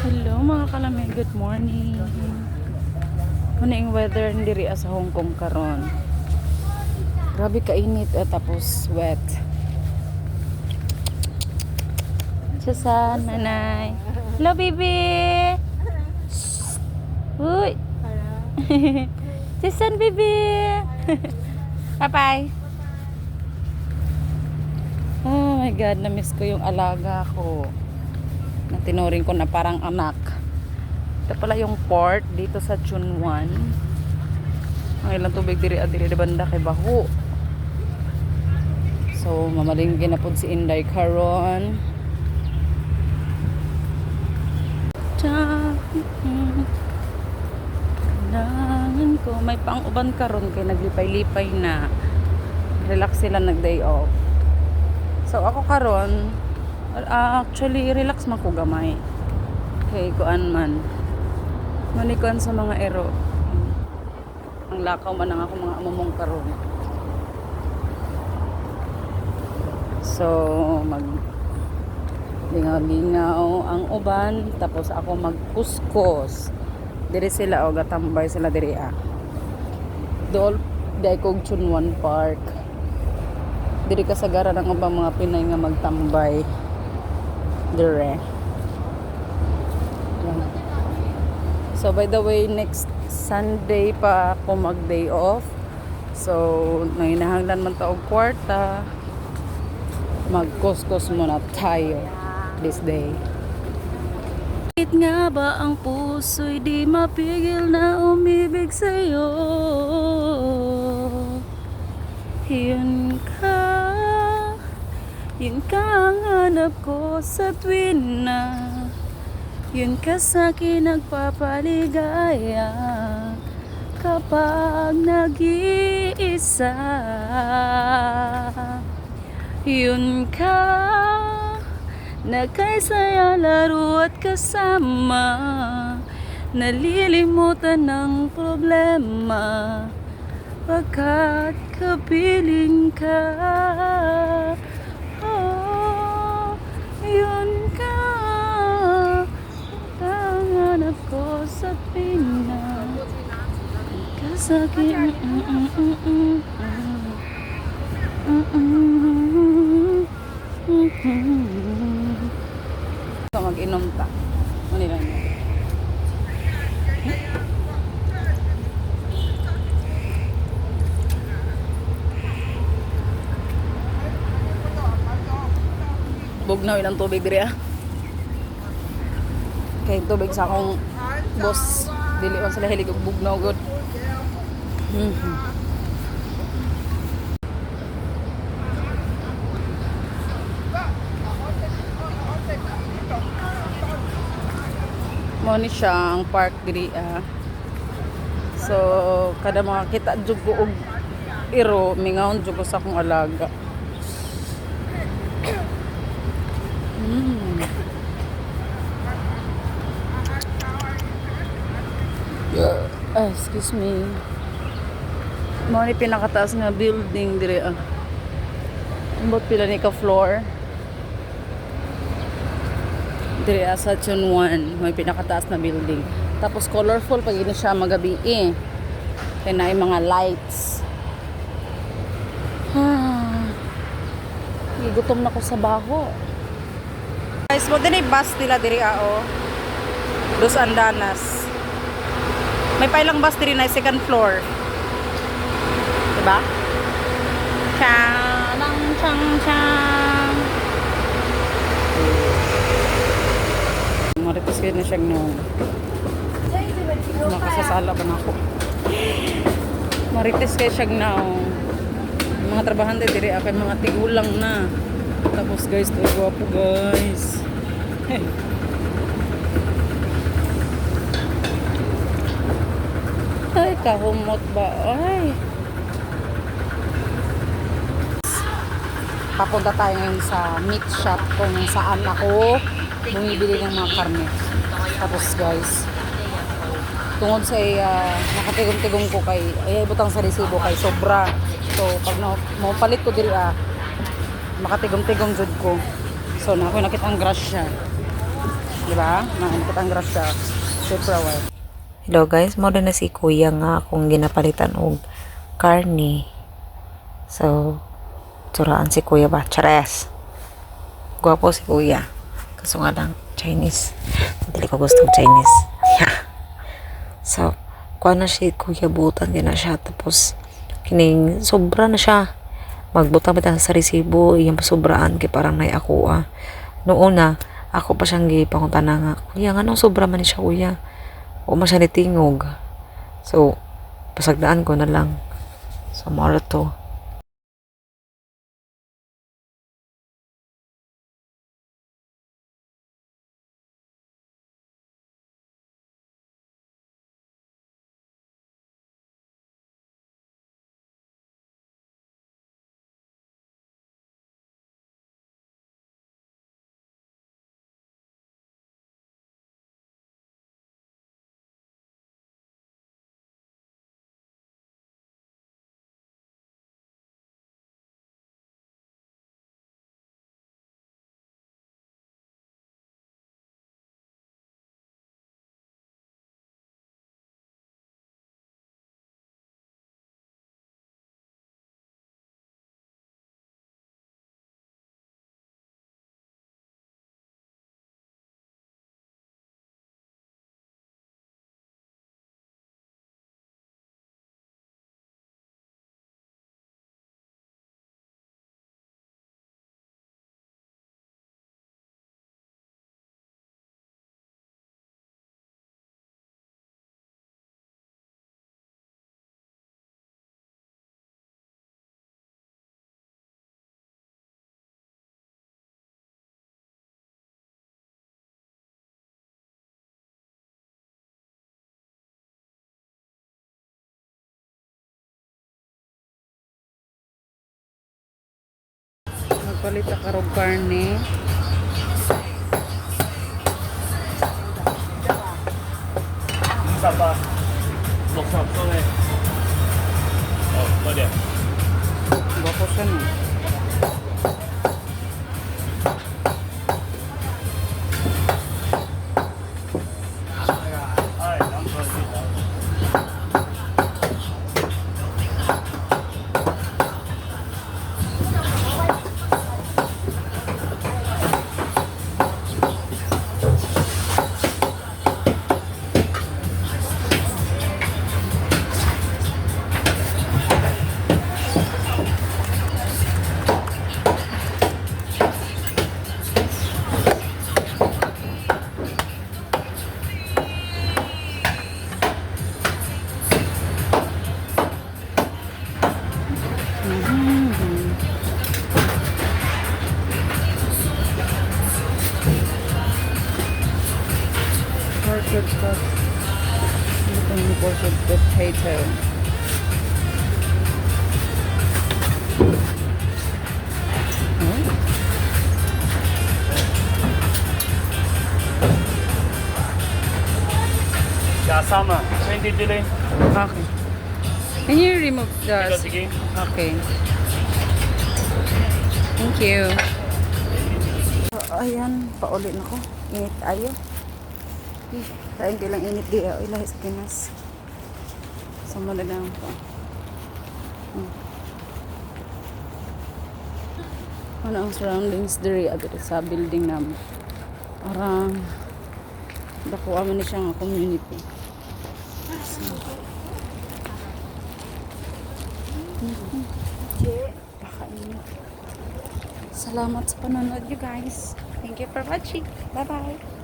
Hello mga kalamay, good morning. Ano yung weather diri sa Hong Kong karon? Grabe kainit tapos wet. Susan, nanay. Hello baby. Uy. Susan baby. Bye bye. Oh my god, na-miss ko yung alaga ko. Na tinuring ko na parang anak. Ito pala yung port dito sa Chunwan. Ang ilang tubig diri banda kay baho. So mamalinggi na pud si Inday karon. Kailangan ko may pang-uban karon kay naglipay-lipay na. Relax sila nag-day off. So ako karon actually relax man ko gamay. Kay kuan man. Manikuan sa mga ero. Ang lakaw man ang ako mga amomong karon. So mag lingaw-lingaw ang uban tapos ako magkuskus. Diri sila o gatambay sila diri Dol dai kog Chunwan Park. Diri kasagaran ang ubang mga Pinay nga magtambay dire. So by the way, next Sunday pa ako mag day off. So nanginahanglan man ta og kwarta. Magkuskus muna tayo this day. Bakit nga ba ang puso'y di mapigil na umibig sa'yo? Yun ka ang hanap ko sa tuwin na yun ka sa'kin nagpapaligaya kapag nag-iisa. Yun ka na kay saya laro at kasama, nalilimutan ng problema pagkat kapiling ka. Oh, yun ka ang hanap ko sa pina kasakit. So mag-inom ta. Ano lang yun? Bugnaw ilang tubig diri Kay tubig sa akong boss dili man sila hilig og bugnaw good. Mo ni siya ang park diri So kada makakita jud ko og iro mingawon jud ko sa akong alaga. Excuse me. Mo ni pinakataas nga building dire Ambot pila ni ka floor. Dire sa Chunwan, may pinakataas na building. Tapos colorful pag ini siya magabi Kaya na mga lights. Gutom na ko sa baho. Guys, mo din bus nila diri Dos Andanas. May pailang bus diri na second floor. Diba? Chang chang chang. Marites kayo na siyang makasasala ba na ako. Marites kayo siyang mga trabahante diri kay mga tigulang na. Tapos guys, ito gwapo guys. Ay, kahumot ba? Ay. Papunta tayo ngayon sa meat shop kung saan ako bumibili ng mga karne. Tapos guys, tungod sa nakatigong-tigong ko kay butang sa resibo kay sobra. So pag palit ko diri makatigong-tigong jud ko. So na ako nakita ang grasya. Diba? Naangkot ang grasya. Tupperware. Hello guys, mo na si kuya nga akong ginapalitan og karne. So, turaan si kuya ba? Chares. Gwapo si kuya. Kaso nga lang, Chinese. Dili ko gustong Chinese. So, kuha na si kuya, butan din na siya. Tapos, kining sobra na siya. Magbutang ba sa resibo, iyang pasobraan kay parang nay ako Noon na, ako pa siyang gipangunta na nga, kuya, nga nung sobra man ni siya kuya. O man siya nitingog. So, pasagdaan ko na lang. So, mara to. Magpalit ka karong karne. Isa pa. Buksan ko eh. Oh, pwede. Gwapo siya no. Ay, ang pwede. Pork cut. Ito yung pork potato. Kasama. So, hindi delay. Okay. Can you remove the... Sige. Okay. Thank you. So, ayan. Paulit na ko. Init tayo. Kain ko lang init di. Ay, lahi sa Pinas. Sama na lang po. Ano ang surroundings diri agad sa building namin. Parang dakuha man ni siya nga community. So, pakainit. Salamat sa panonood you guys. Thank you for watching. Bye-bye.